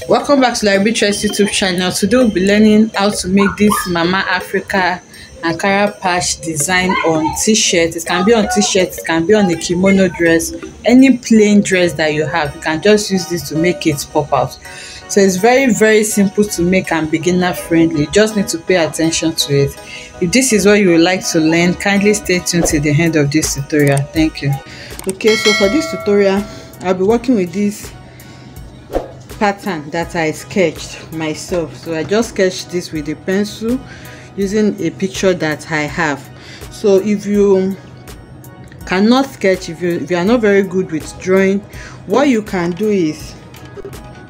Welcome back to Library YouTube channel. Today we'll be learning how to make this Mama Africa Ankara patch design on t-shirt. It can be on t-shirt, it can be on a kimono dress, any plain dress that you have. You can just use this to make it pop out. So it's very simple to make and beginner friendly. You just need to pay attention to it. If this is what you would like to learn, kindly stay tuned till the end of this tutorial. Thank you. Okay, so for this tutorial I'll be working with this pattern that I sketched myself. So I just sketched this with a pencil using a picture that I have. So if you cannot sketch, if you are not very good with drawing, what you can do is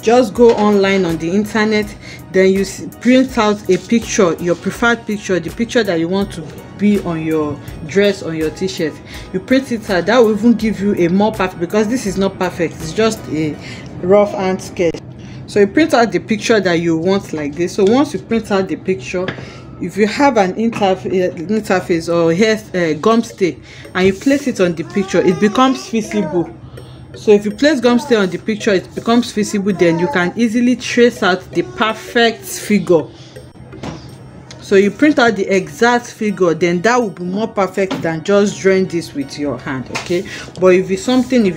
just go online on the internet, then you print out a picture, your preferred picture, the picture that you want to be on your dress, on your t-shirt. You print it out. That will even give you a more perfect, because this is not perfect, it's just a rough hand sketch. So you print out the picture that you want like this. So once you print out the picture, if you have an interface or hair gum stay and you place it on the picture, it becomes visible. So if you place gum stay on the picture, it becomes visible, then you can easily trace out the perfect figure. So you print out the exact figure, then that will be more perfect than just drawing this with your hand. Okay, but if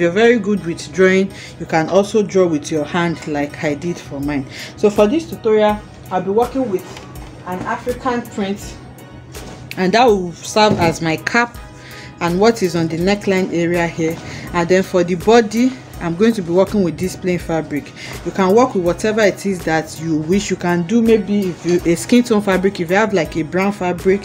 you're very good with drawing, you can also draw with your hand like I did for mine. So for this tutorial I'll be working with an African print, and that will serve as my cap and what is on the neckline area here. And then for the body, I'm going to be working with this plain fabric. You can work with whatever it is that you wish. You can do maybe if you a skin tone fabric, if you have like a brown fabric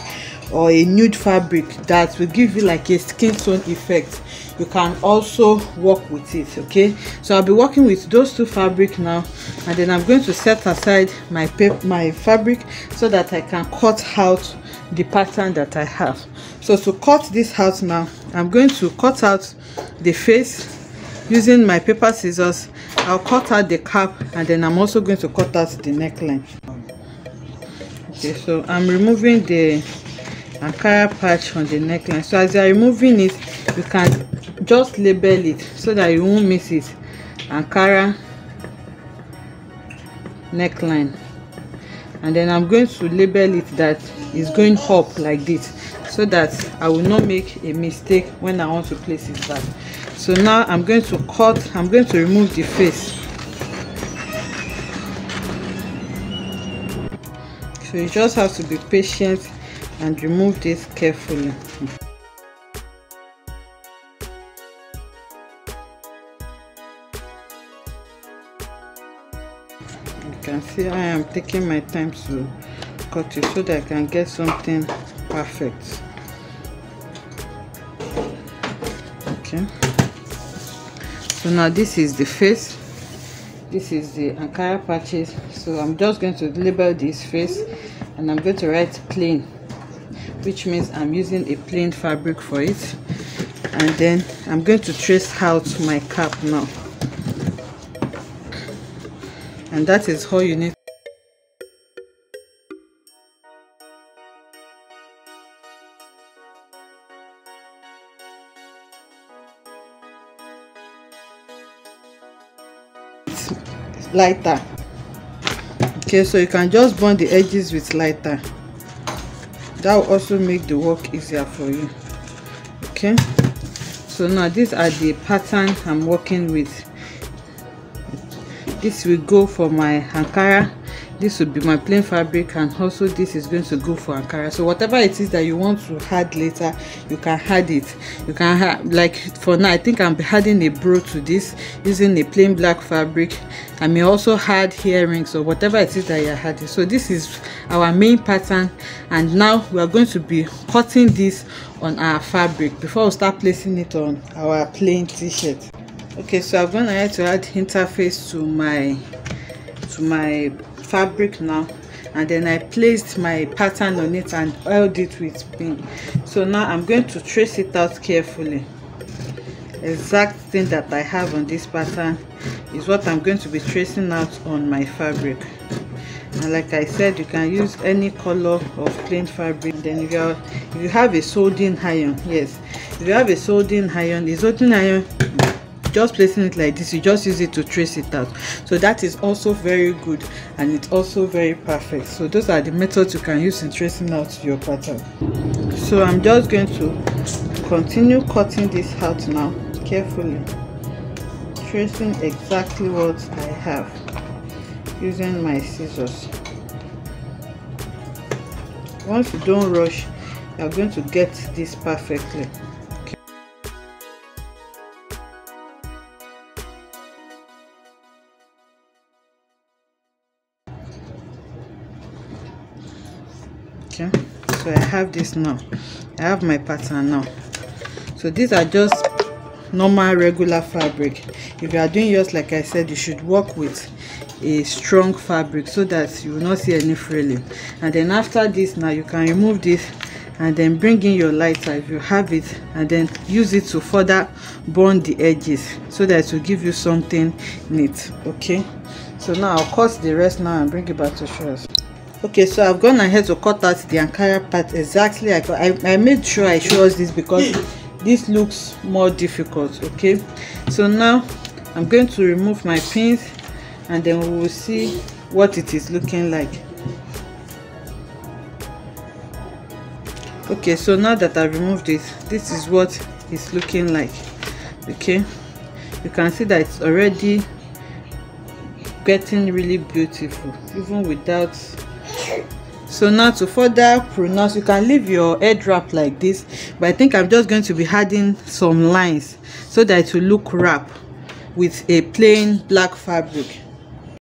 or a nude fabric that will give you like a skin tone effect, you can also work with it. Okay, so I'll be working with those two fabric now, and then I'm going to set aside my fabric so that I can cut out the pattern that I have. So to cut this out now, I'm going to cut out the face using my paper scissors. I'll cut out the cap, and then I'm also going to cut out the neckline. Okay, so I'm removing the Ankara patch on the neckline. So as you're removing it, you can just label it so that you won't miss it. Ankara neckline. And then I'm going to label it that is going up like this, so that I will not make a mistake when I want to place it back. So now I'm going to remove the face. So you just have to be patient and remove this carefully. You can see I am taking my time to cut it so that I can get something perfect. Okay, so now this is the face, this is the Ankara patches. So I'm just going to label this face, and I'm going to write plain, which means I'm using a plain fabric for it. And then I'm going to trace out my cap now, and that is all you need. Lighter. Okay, so you can just burn the edges with lighter. That will also make the work easier for you. Okay, so now these are the pattern I'm working with. This will go for my Ankara, this will be my plain fabric, and also this is going to go for Ankara. So whatever it is that you want to add later, you can add it. You can add, like for now I think I'm adding a bow to this using a plain black fabric. I may also add earrings or whatever it is that you're adding. So this is our main pattern, and now we are going to be cutting this on our fabric before we start placing it on our plain t-shirt. Okay, so I'm going to have to add interface to my fabric now, and then I placed my pattern on it and oiled it with pin. So now I'm going to trace it out carefully. Exact thing that I have on this pattern is what I'm going to be tracing out on my fabric. And like I said, you can use any color of plain fabric. Then if you have a soldering iron, yes, if you have a soldering iron, the soldering iron just placing it like this, you just use it to trace it out. So that is also very good, and it's also very perfect. So those are the methods you can use in tracing out your pattern. So I'm just going to continue cutting this out now carefully, tracing exactly what I have using my scissors. Once you don't rush, you are going to get this perfectly. Okay, so I have this now. I have my pattern now. So these are just normal regular fabric. If you are doing yours, like I said, you should work with a strong fabric so that you will not see any frilling. And then after this, now you can remove this and then bring in your lighter if you have it, and then use it to further burn the edges so that it will give you something neat. Okay, so now I'll cut the rest now and bring it back to show us. Okay, so I've gone ahead to cut out the Ankara part exactly. I made sure I show us this because this looks more difficult. Okay, so now I'm going to remove my pins, and then we will see what it is looking like. Okay, so now that I've removed it, this is what it's looking like. Okay, you can see that it's already getting really beautiful even without. So now to further pronounce, you can leave your head wrap like this, but I think I'm just going to be adding some lines so that it will look wrap with a plain black fabric.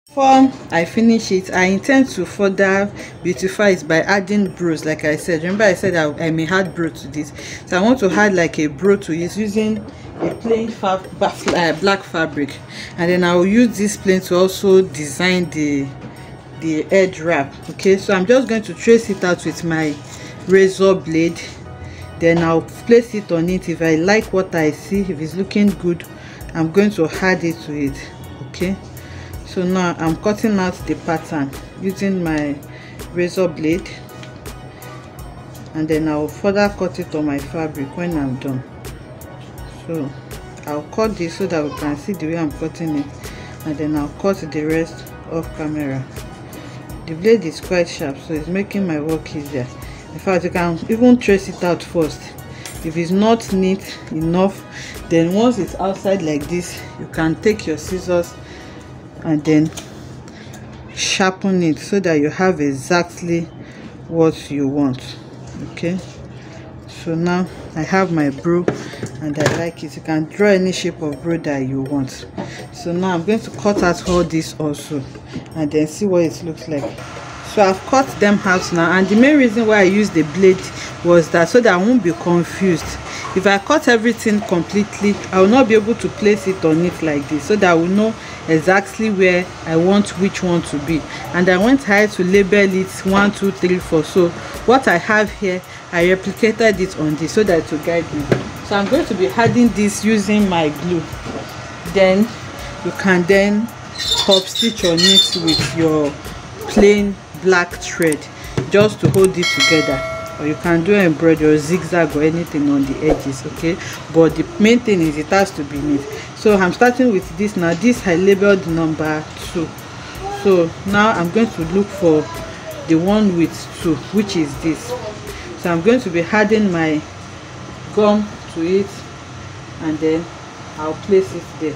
Before I finish it, I intend to further beautify it by adding bows. Like I said, remember I said I may add bow to this, so I want to add like a bow to it using a plain black fabric, and then I will use this plain to also design the edge wrap. Okay, so I'm just going to trace it out with my razor blade, then I'll place it on it. If I like what I see, if it's looking good, I'm going to add it to it. Okay, so now I'm cutting out the pattern using my razor blade, and then I'll further cut it on my fabric when I'm done. So I'll cut this so that we can see the way I'm cutting it, and then I'll cut the rest off camera. The blade is quite sharp, so it's making my work easier. In fact, you can even trace it out first. If it's not neat enough, then once it's outside like this, you can take your scissors and then sharpen it so that you have exactly what you want. Okay, so now I have my brow and I like it. You can draw any shape of brow that you want. So now I'm going to cut out all this also and then see what it looks like. So I've cut them out now, and the main reason why I used the blade was that so that I won't be confused. If I cut everything completely, I will not be able to place it on it like this, so that I will know exactly where I want which one to be. And I went ahead to label it 1, 2, 3, 4. So what I have here, I replicated it on this so that it will guide me. So I'm going to be adding this using my glue. Then you can then top stitch on it with your plain black thread just to hold it together, or you can do embroidery or zigzag or anything on the edges. Okay, but the main thing is it has to be neat. So I'm starting with this now. This I labeled number 2. So now I'm going to look for the one with 2, which is this. So I'm going to be adding my gum to it, and then I'll place it there.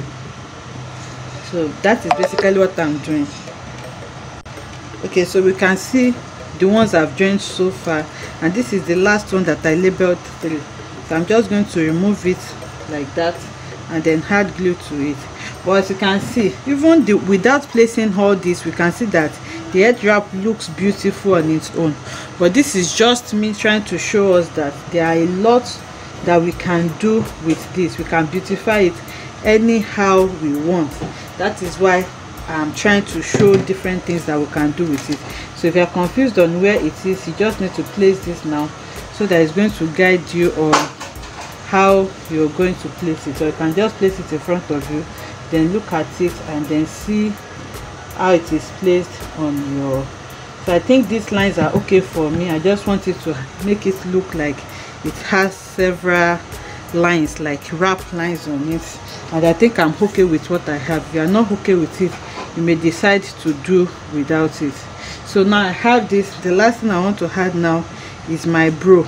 So that is basically what I'm doing. Okay, so we can see the ones I've joined so far, and this is the last one that I labeled 3. So I'm just going to remove it like that and then add glue to it. But as you can see, even without placing all this, we can see that the edge wrap looks beautiful on its own. But this is just me trying to show us that there are a lot that we can do with this. We can beautify it anyhow we want. That is why I'm trying to show different things that we can do with it. So if you're confused on where it is, you just need to place this now, so that it's going to guide you on how you're going to place it. So you can just place it in front of you, then look at it and then see how it is placed on your. So I think these lines are okay for me. I just wanted to make it look like it has several lines, like wrap lines on it, and I think I'm okay with what I have. If you are not okay with it, you may decide to do without it. So now I have this. The last thing I want to add now is my brow,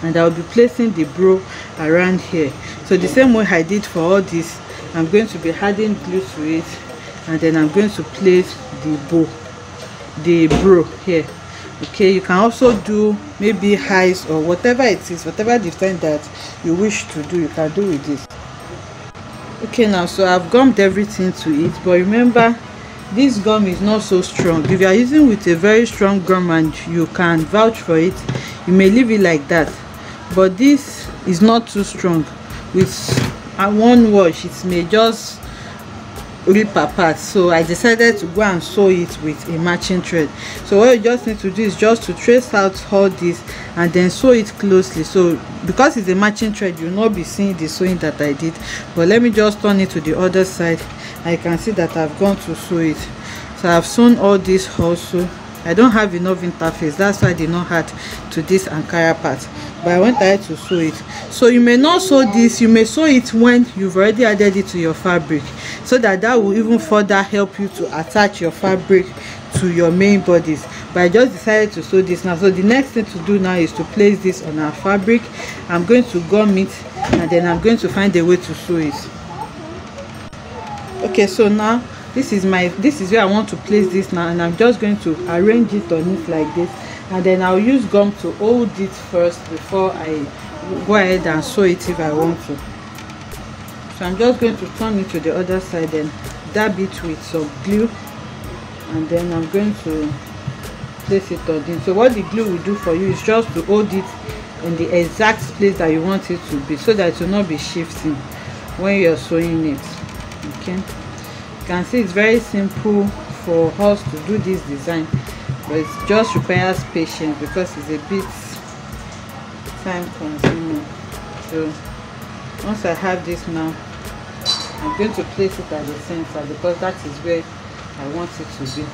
and I'll be placing the brow around here. So the same way I did for all this, I'm going to be adding glue to it, and then I'm going to place the brow here. Okay, you can also do maybe eyes or whatever it is, whatever design that you wish to do, you can do with this. Okay, now so I've gummed everything to it, but remember, this gum is not so strong. If you are using with a very strong gum and you can vouch for it, you may leave it like that, but this is not too strong. With one wash, it may just rip apart. So I decided to go and sew it with a matching thread. So what you just need to do is just to trace out all this and then sew it closely. So because it's a matching thread, you'll not be seeing the sewing that I did, but let me just turn it to the other side. I can see that I've gone to sew it. So I've sewn all this also. I don't have enough interface, that's why I did not add to this Ankara part, but I went ahead to sew it. So you may not sew this, you may sew it when you've already added it to your fabric, so that will even further help you to attach your fabric to your main bodies. But I just decided to sew this now. So the next thing to do now is to place this on our fabric. I'm going to gum it, and then I'm going to find a way to sew it. Okay, so now this is where I want to place this now, and I'm just going to arrange it on it like this, and then I'll use gum to hold it first before I go ahead and sew it if I want to. So I'm just going to turn it to the other side and dab it with some glue, and then I'm going to place it on it. So what the glue will do for you is just to hold it in the exact place that you want it to be, so that it will not be shifting when you're sewing it. Okay, you can see it's very simple for us to do this design, but it just requires patience because it's a bit time consuming. So once I have this now, I'm going to place it at the center because that is where I want it to be.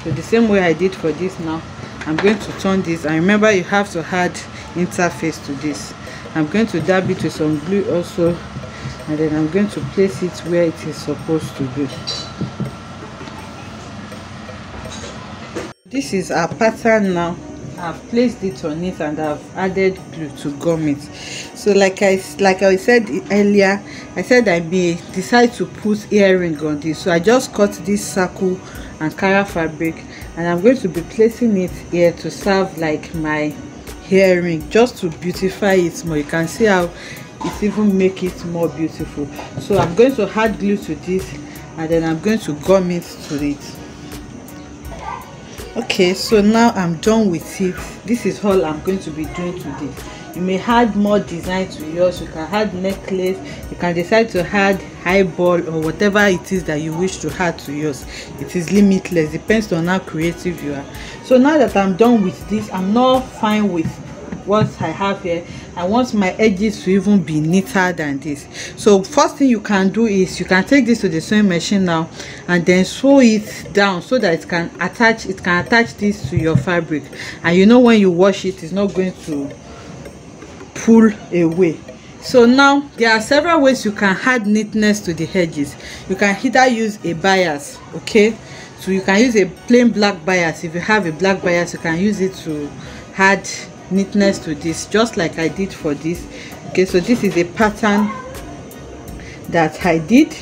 So the same way I did for this now, I'm going to turn this, and remember you have to add interface to this. I'm going to dab it with some glue also, and then I'm going to place it where it is supposed to be. This is our pattern now. I've placed it on it and I've added glue to gum it. So like I said earlier, I said I may decide to put earring on this. So I just cut this circle Ankara fabric, and I'm going to be placing it here to serve like my earring, just to beautify it more. You can see how it even make it more beautiful. So I'm going to add glue to this, and then I'm going to gum it to it. Okay, so now I'm done with it. This is all I'm going to be doing today. You may add more design to yours. You can add necklace, you can decide to add eyeball or whatever it is that you wish to add to yours. It is limitless, depends on how creative you are. So now that I'm done with this, I'm not fine with what I have here. I want my edges to even be neater than this. So first thing you can do is you can take this to the sewing machine now, and then sew it down so that it can attach this to your fabric. And you know when you wash it, it's not going to pull away. So now there are several ways you can add neatness to the edges. You can either use a bias, okay, so you can use a plain black bias. If you have a black bias, you can use it to add neatness to this, just like I did for this. Okay, so this is a pattern that I did,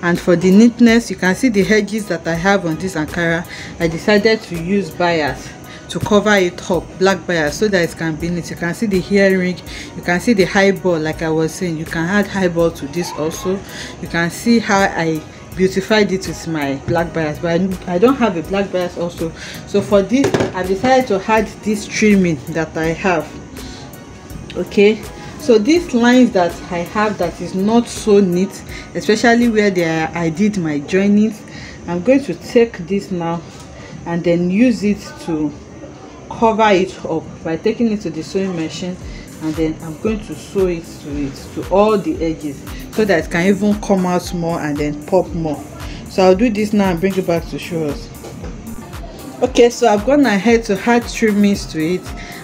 and for the neatness, you can see the edges that I have on this Ankara. I decided to use bias to cover it up, black bias, so that it can be neat. You can see the earring, you can see the eyeball. Like I was saying, you can add eyeball to this also. You can see how I beautified it with my black bias, but I don't have a black bias also. So for this, I decided to add this trimming that I have. Okay, so these lines that I have that is not so neat, especially where I did my joinings, I'm going to take this now and then use it to cover it up by taking it to the sewing machine, and then I'm going to sew it to all the edges so that it can even come out more and then pop more. So I'll do this now and bring it back to show us. Okay, so I've gone ahead to add trimmings to it,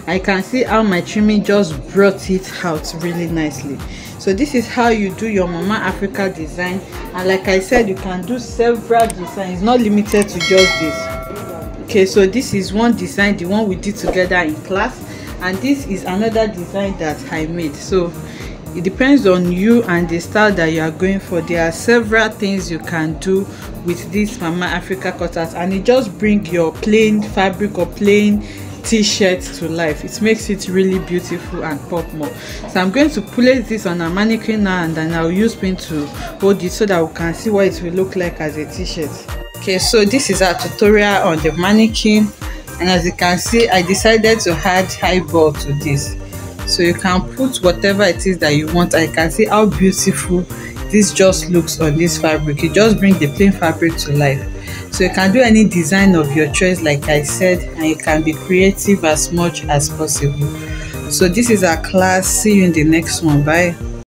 I can see how my trimming just brought it out really nicely. So this is how you do your Mama Africa design, and like I said, you can do several designs, not limited to just this. Okay, so this is one design, the one we did together in class, and this is another design that I made. So it depends on you and the style that you are going for. There are several things you can do with this Mama Africa cutout, and it just brings your plain fabric or plain t-shirt to life. It makes it really beautiful and pop more. So I'm going to place this on a mannequin now, and then I'll use pin to hold it so that we can see what it will look like as a t-shirt. Okay, so this is our tutorial on the mannequin, and as you can see, I decided to add eyeball to this. So you can put whatever it is that you want. I can see how beautiful this just looks on this fabric. It just brings the plain fabric to life. So you can do any design of your choice, like I said, and you can be creative as much as possible. So this is our class. See you in the next one. Bye.